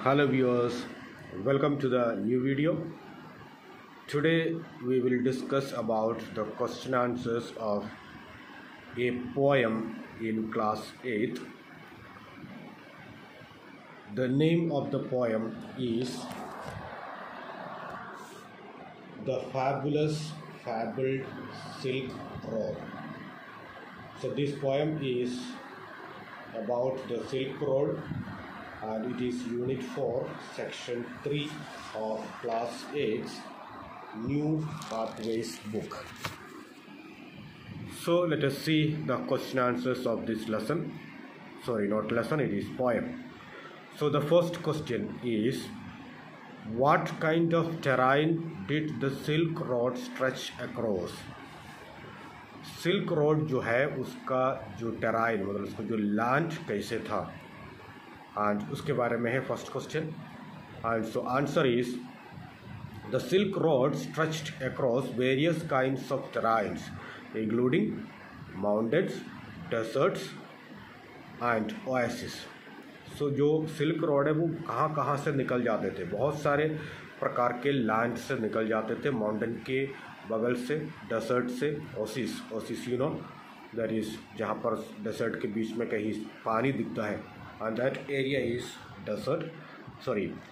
Hello viewers, welcome to the new video. Today we will discuss about the question answers of a poem in class 8. The name of the poem is The Fabulous Fabled Silk Road. So this poem is about the Silk Road, and it is unit 4 section 3 of class 8's new pathways book. So let us see the question answers of this lesson. Sorry, not lesson, it is poem. So the first question is, what kind of terrain did the Silk Road stretch across? Silk road जो है उसका जो terrain मतलब उसका जो land कैसे था, and उसके बारे में है first question. And so answer is the silk road stretched across various kinds of terrains including mountains, deserts and oasis. So जो सिल्क रोड है वो कहाँ कहाँ से निकल जाते थे, बहुत सारे प्रकार के लैंड से निकल जाते थे, माउंटेन के बगल से, डेजर्ट से, Oasis you know that is जहाँ पर डेजर्ट के बीच में कहीं पानी दिखता है, and that area is desert,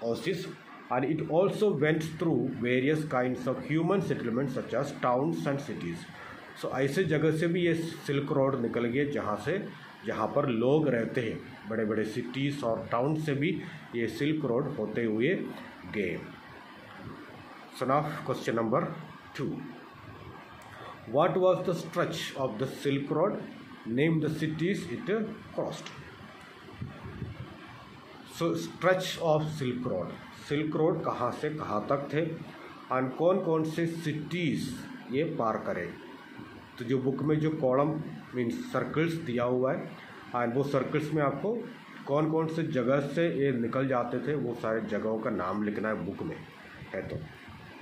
oasis, and it also went through various kinds of human settlements such as towns and cities. So ऐसे जगह से भी ये सिल्क रोड निकल गए जहाँ पर लोग रहते हैं, बड़े बड़े सिटीज़ और टाउन से भी ये सिल्क रोड होते हुए गए. So now question number 2. What was the stretch of the Silk Road? Name the cities it crossed. So stretch of Silk Road. Silk Road कहाँ से कहाँ तक थे और कौन कौन से सिटीज़ ये पार करें. तो जो बुक में जो कॉलम मीन्स सर्कल्स दिया हुआ है, और वो सर्कल्स में आपको कौन कौन से जगह से ये निकल जाते थे वो सारे जगहों का नाम लिखना है बुक में है, तो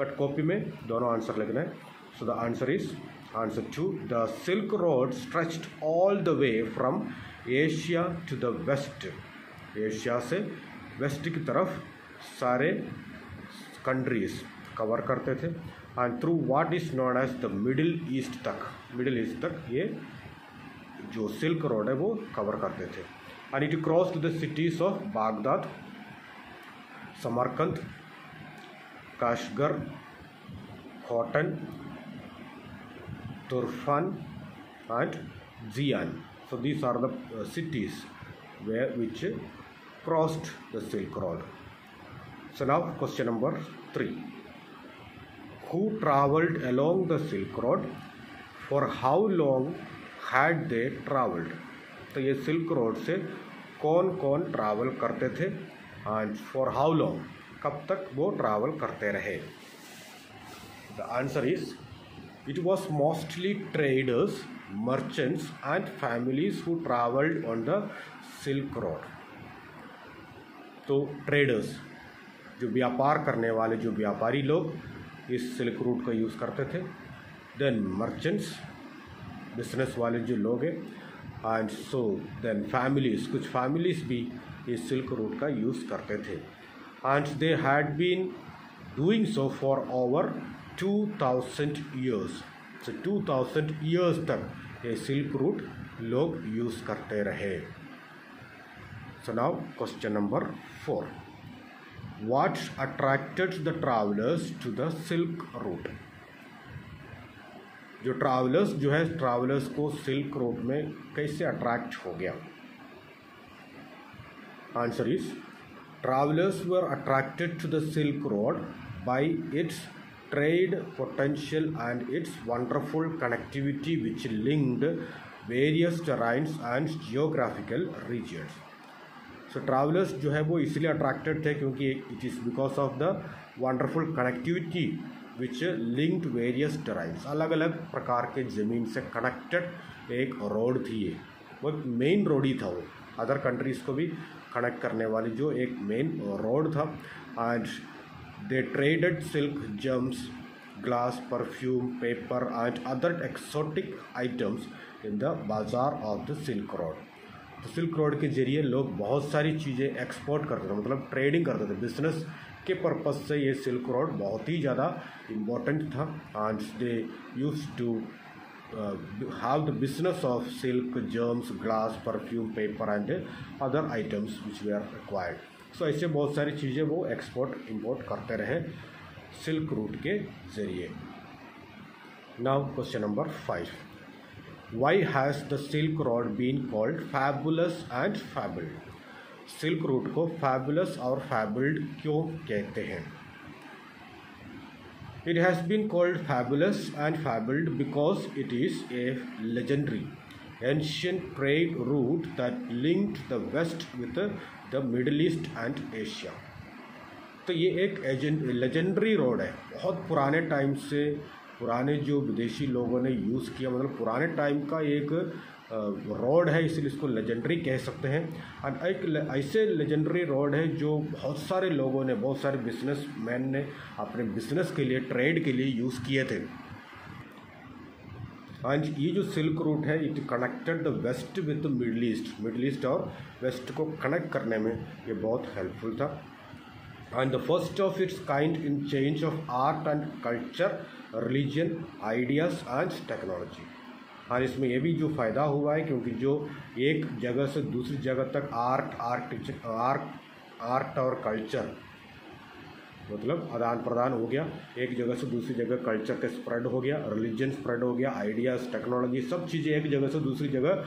बट कॉपी में दोनों आंसर लिखना है. So the answer is answer 2. The silk road stretched all the way from Asia to the west. Asia से वेस्ट की तरफ सारे कंट्रीज कवर करते थे, and through what is known as the middle east तक ये जो सिल्क रोड है वो कवर करते थे. And it cross to the cities of Baghdad, Samarkand, Kashgar, Khotan, Turfan and Xi'an. So these are the cities which crossed the Silk Road. So now question number 3. Who travelled along the Silk Road? For how long had they travelled? तो ये silk road से कौन कौन travel करते थे and for how long, कब तक वो ट्रैवल करते रहे. The answer is it was mostly traders, merchants and families who travelled on the silk road. तो ट्रेडर्स जो व्यापार करने वाले, जो व्यापारी लोग इस सिल्क रूट का यूज़ करते थे. देन मर्चेंट्स बिजनेस वाले जो लोग हैं, एंड सो देन फैमिलीज, कुछ फैमिलीज भी इस सिल्क रूट का यूज़ करते थे. And they had been doing so for over 2000 years. So 2000 years तक ये सिल्क रूट लोग यूज़ करते रहे. So now question number 4. What attracted the travelers to the silk route? जो ट्रैवलर्स जो है, ट्रैवलर्स को सिल्क रोड में कैसे अट्रैक्ट हो गया. Answer is travelers were attracted to the Silk Road by its trade potential and its wonderful connectivity which linked various terrains and geographical regions. So travelers जो है वो इसलिए अट्रैक्टेड थे क्योंकि it is because of the wonderful connectivity which linked various terrains. अलग अलग प्रकार के ज़मीन से कनेक्टेड एक रोड थी ये, वो एक मेन रोड ही था, वो अदर कंट्रीज़ को भी कनेक्ट करने वाली जो एक मेन रोड था. And they traded silk, James, glass, perfume, paper and other exotic items in the bazaar of the Silk Road. तो सिल्क रोड के जरिए लोग बहुत सारी चीज़ें एक्सपोर्ट करते थे, मतलब ट्रेडिंग करते थे। बिजनेस के पर्पज़ से ये सिल्क रोड बहुत ही ज़्यादा इम्पोर्टेंट था। And they use to have the business of silk, germs, glass, perfume, paper and other items which were required. So ऐसे बहुत सारी चीज़ें वो एक्सपोर्ट इंपोर्ट करते रहे सिल्क रूट के ज़रिए। Now question number 5, why has the silk road been called fabulous and fabled? Silk route को fabulous और fabled क्यों कहते हैं? It has been called fabulous and fabled because it is a legendary ancient trade route that linked the West with the Middle East and Asia. तो ये एक legendary road है, बहुत पुराने टाइम से, पुराने जो विदेशी लोगों ने यूज़ किया, मतलब पुराने टाइम का एक रोड है, इसलिए इसको लेजेंडरी कह सकते हैं। और एक ऐसे लेजेंडरी रोड है जो बहुत सारे लोगों ने, बहुत सारे बिजनेसमैन ने अपने बिजनेस के लिए, ट्रेड के लिए यूज़ किए थे। एंड ये जो सिल्क रूट है, it connected the west with the middle east और वेस्ट को कनेक्ट करने में ये बहुत हेल्पफुल था। And the first of its kind in change of art and culture, religion, ideas and technology. और इसमें ये भी जो फ़ायदा हुआ है, क्योंकि जो एक जगह से दूसरी जगह तक आर्ट और कल्चर मतलब आदान प्रदान हो गया, एक जगह से दूसरी जगह कल्चर का स्प्रेड हो गया, रिलीजन स्प्रेड हो गया, आइडियाज़, टेक्नोलॉजी, सब चीज़ें एक जगह से दूसरी जगह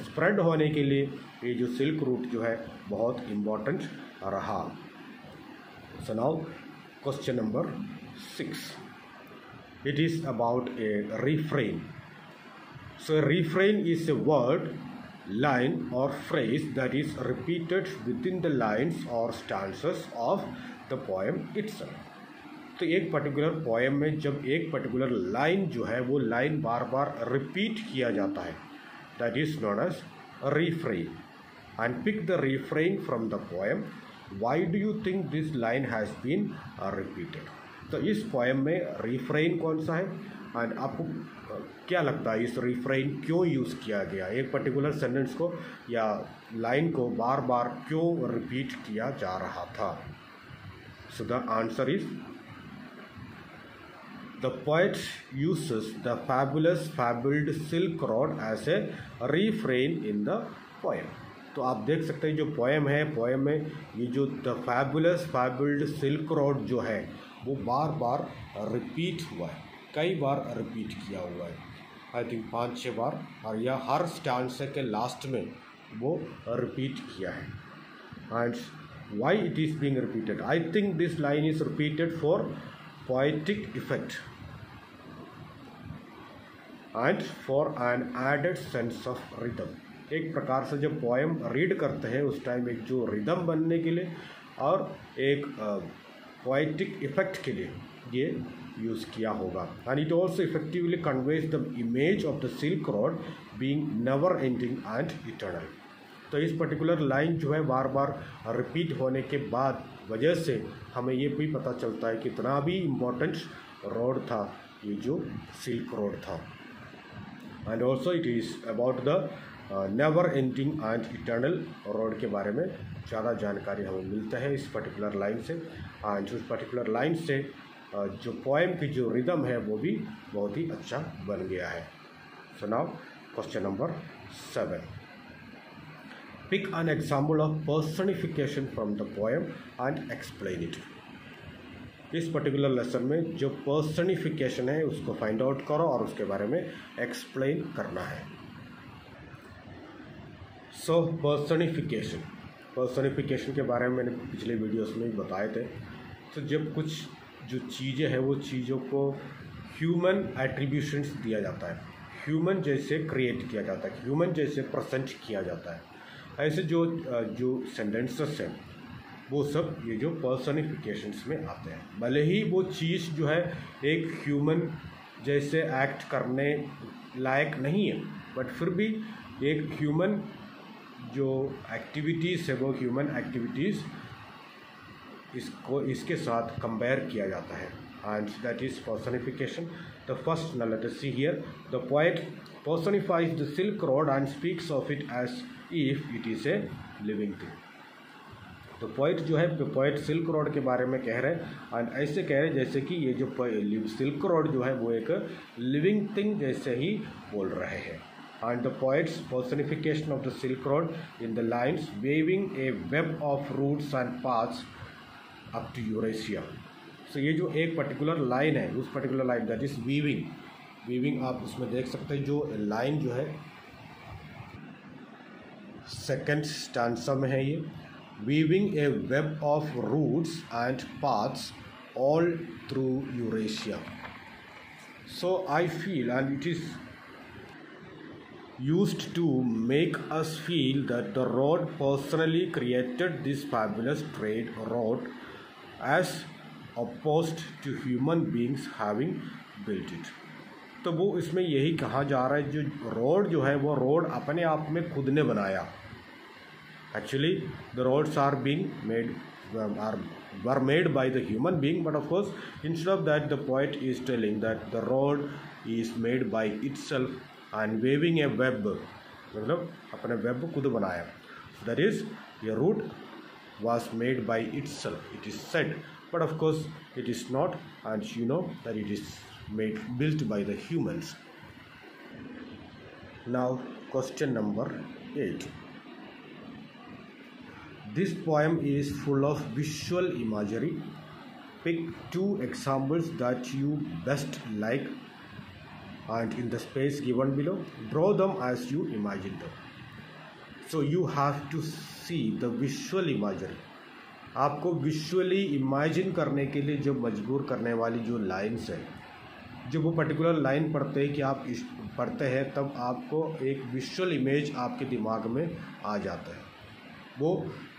स्प्रेड होने के लिए ये जो सिल्क रूट जो है बहुत इम्पोर्टेंट रहा। सो now question number 6, it is about A refrain. So a refrain is a word, line or phrase that is repeated within the lines or stanzas of the poem itself. तो एक particular poem में जब एक particular line जो है वो line बार बार repeat किया जाता है, that is known as a refrain. And pick the refrain from the poem. Why do you think this line has been repeated? तो इस पोएम में रिफ्रेन कौन सा है, एंड आपको क्या लगता है इस रिफ्रेन क्यों यूज़ किया गया, एक पर्टिकुलर सेंटेंस को या लाइन को बार बार क्यों रिपीट किया जा रहा था? So the answer is the poet uses the fabulous fabled Silk Road as a refrain in the poem. तो आप देख सकते हैं जो पोएम है, पोएम में ये जो the fabulous fabled Silk road जो है वो बार बार रिपीट हुआ है, कई बार रिपीट किया हुआ है, आई थिंक 5-6 बार, और यह हर स्टांजा के लास्ट में वो रिपीट किया है। And why it is being repeated? I think this line is repeated for poetic effect and for an added sense of rhythm. एक प्रकार से जब पोएम रीड करते हैं उस टाइम एक जो रिदम बनने के लिए और एक पोएटिक इफेक्ट के लिए ये यूज़ किया होगा। And it also effectively conveys the image of the silk road being never ending and eternal. तो इस पर्टिकुलर लाइन जो है बार बार रिपीट होने के बाद वजह से हमें ये भी पता चलता है कितना भी इम्पोर्टेंट रोड था ये जो सिल्क रोड था। And also it is about the never ending and eternal road के बारे में ज़्यादा जानकारी हमें मिलता है इस पर्टिकुलर लाइन से। एंड उस पर्टिकुलर लाइन से जो पोएम की जो रिदम है वो भी बहुत ही अच्छा बन गया है। So now question number 7, pick an example of personification from the poem and explain it. इस पर्टिकुलर लेसन में जो पर्सनिफिकेशन है उसको फाइंड आउट करो और उसके बारे में एक्सप्लेन करना है। सो पर्सनिफिकेशन के बारे में मैंने पिछले वीडियोस में भी बताए थे। तो जब कुछ जो चीज़ें हैं वो चीज़ों को ह्यूमन एट्रीब्यूशंस दिया जाता है, ह्यूमन जैसे क्रिएट किया जाता है, ह्यूमन जैसे प्रेजेंट किया जाता है, ऐसे जो सेंटेंसेस हैं वो सब ये जो पर्सनिफिकेशंस में आते हैं। भले ही वो चीज़ जो है एक ह्यूमन जैसे एक्ट करने लायक नहीं है, बट फिर भी एक ह्यूमन जो एक्टिविटीज़ है वो ह्यूमन एक्टिविटीज़ इसके साथ कंपेयर किया जाता है, and that is personification. The first, now let us see here, the poet personifies the silk road and speaks of it as if it is a living thing. तो poet जो है, poet silk road के बारे में कह रहे हैं and ऐसे कह रहे हैं जैसे कि ये जो सिल्क रोड जो है वो एक लिविंग थिंग जैसे ही बोल रहे हैं। And the poet's personification of the silk Road in the lines weaving a web of routes and paths up to Eurasia. So ये जो एक पर्टिकुलर लाइन है, उस particular line that is weaving आप उसमें देख सकते हैं जो लाइन जो है सेकेंड स्टांसा में है, ये weaving a web of roots and paths all through Eurasia. So I feel, and it is used to make us feel that the road personally created this fabulous trade route as opposed to human beings having built it. तो वो इसमें यही कहा जा रहा है, जो road जो है वो रोड अपने आप में खुद ने बनाया। Actually, the roads are being made, were made by the human being, but of course, instead of that, the poet is telling that the road is made by itself and weaving a web. मतलब अपने web खुद बनाया। That is, a route was made by itself. It is said, but of course, it is not, and you know that it is built by the humans. Now, question number 8. This poem is full of visual imagery. Pick 2 examples that you best like and in the space given below, draw them as you imagine them. So you have to see the visual imagery. आपको visually imagine करने के लिए जो मजबूर करने वाली जो lines है, जो वो पर्टिकुलर लाइन पढ़ते हैं कि आप पढ़ते हैं तब आपको एक विजुअल इमेज आपके दिमाग में आ जाता है। वो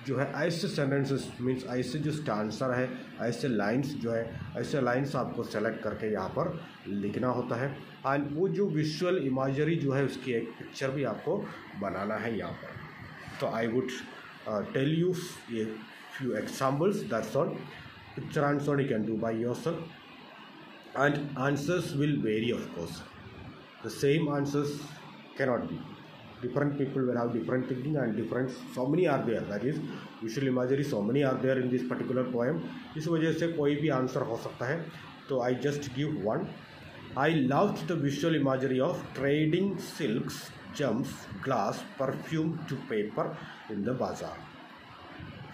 जो है ऐसे सेंटेंसेस मीन्स ऐसे जो स्टांसर है, ऐसे लाइंस जो है, ऐसे लाइंस आपको सेलेक्ट करके यहाँ पर लिखना होता है एंड वो जो विजुअल इमेजरी जो है उसकी एक पिक्चर भी आपको बनाना है यहाँ पर। तो आई वुड टेल यू ये few examples, that's all. Picture answer you can do by yourself and answers will very of course, the same answers cannot be. Different people will have different thinking and different, so many are there, that is visual imagery, so many are there in this particular poem. इस वजह से कोई भी answer हो सकता है। तो I just give one. I loved the visual imagery of trading silks, gems, glass, perfume to paper in the bazaar.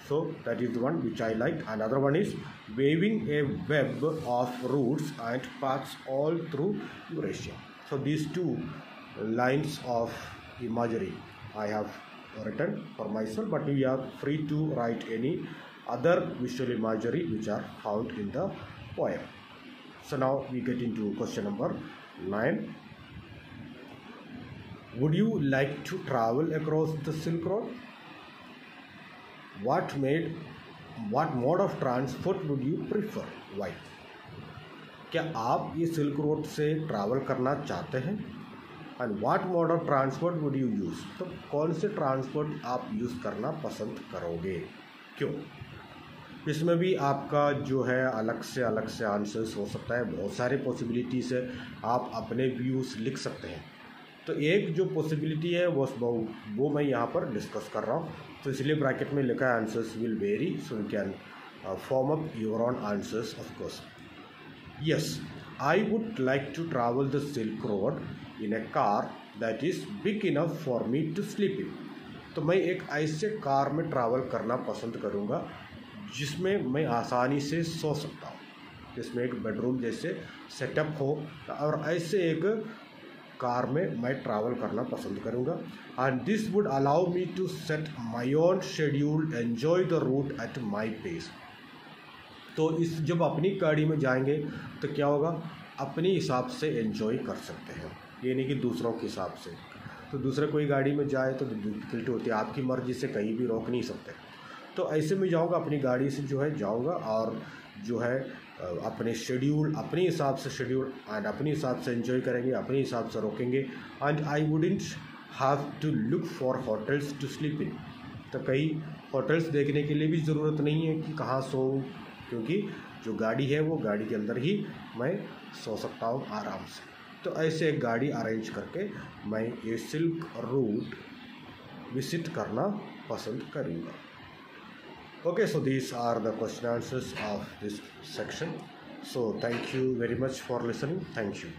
So that is the one which I liked. Another one is weaving a web of roots and paths all through Eurasia. So these 2 lines of imagery I have written for myself, but we are free to write any other visual imagery which are found in the poem. So now we get into question number 9. Would you like to travel across the Silk Road? What mode of transport would you prefer? Why? क्या आप ये silk road से travel करना चाहते हैं? And what mode of transport would you use? तो कौन से ट्रांसपोर्ट आप यूज़ करना पसंद करोगे, क्यों? इसमें भी आपका जो है अलग से आंसर्स हो सकता है, बहुत सारे पॉसिबिलिटीज़ है, आप अपने व्यूज़ लिख सकते हैं। तो एक जो पॉसिबिलिटी है वो मैं यहाँ पर डिस्कस कर रहा हूँ, तो इसलिए ब्रैकेट में लिखा है answers will vary, so you can form up your own answers of course. Yes, I would like to travel the silk road in a car that is big enough for me to sleep in. तो मैं एक ऐसे car में travel करना पसंद करूँगा जिसमें मैं आसानी से सो सकता हूँ, जिसमें एक बेडरूम जैसे सेटअप हो, और ऐसे एक कार में मैं ट्रैवल करना पसंद करूँगा। And this would allow me to set my own schedule, enjoy the route at my pace. तो इस जब अपनी गाड़ी में जाएंगे तो क्या होगा, अपने हिसाब से एंजॉय कर सकते हैं, ये नहीं कि दूसरों के हिसाब से। तो दूसरे कोई गाड़ी में जाए तो डिफिकल्टी होती है, आपकी मर्जी से कहीं भी रोक नहीं सकते। तो ऐसे में जाऊंगा, अपनी गाड़ी से जो है जाऊंगा और जो है अपने शेड्यूल, अपने हिसाब से शेड्यूल एंड अपने हिसाब से एंजॉय करेंगे, अपने हिसाब से रोकेंगे। And I wouldn't have to look for hotels to sleep in. तो कई होटल्स देखने के लिए भी ज़रूरत नहीं है कि कहाँ सोऊं, क्योंकि जो गाड़ी है वो गाड़ी के अंदर ही मैं सो सकता हूँ आराम से। तो ऐसे एक गाड़ी अरेंज करके मैं ये सिल्क रूट विजिट करना पसंद करूँगा. Okay, so these are the question answers of this section. So thank you very much for listening. Thank you.